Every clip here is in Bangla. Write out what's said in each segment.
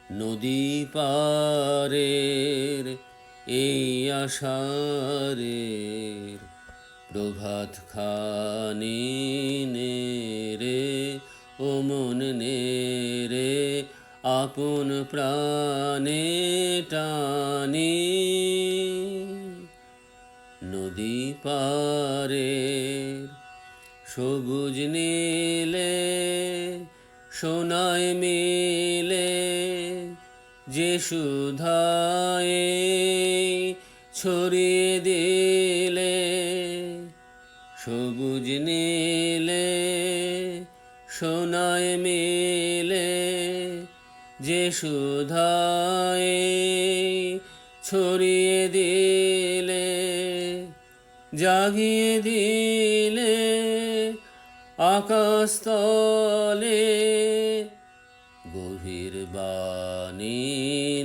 নদী পারের এই আষাঢ়ের প্রভাত খানি নে রে, ও মন নে রে, আপন প্রাণে টানি। নদী পারের সবুজ নীলে সোনায় মিলে যে সুধায় ছড়িয়ে দিলে, সবুজ নীলে সোনায় মিলে যে সুধায় ছড়িয়ে দিলে, জাগিয়ে দিলে আকাশতলে গভীর বাণী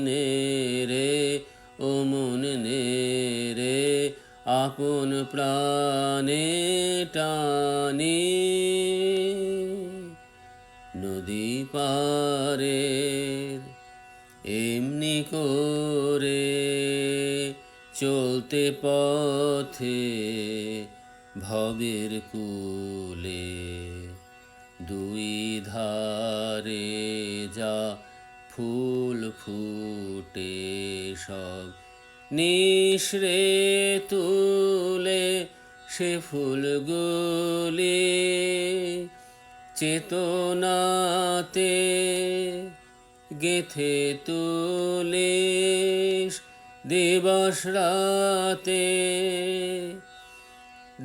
নে রে, ও মন নে রে, আপন প্রাণে টানি। নদী পারের এমনি করে চলতে পথে ভবের কূলে, দুই ধারে যা ফুল ফুটে সব নিঃশ্রে তুলে, সে ফুলগুলি চেতনাতে গেথে তুলিস দিবস রাতে,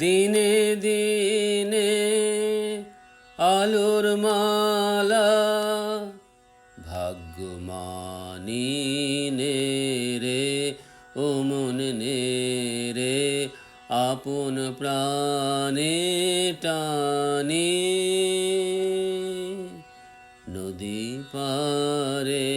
দিনে দিনে আলোর মালা ভাগ্যমানি নে রে, ও মন নে রে, আপন প্রাণে টানি। নদী পারে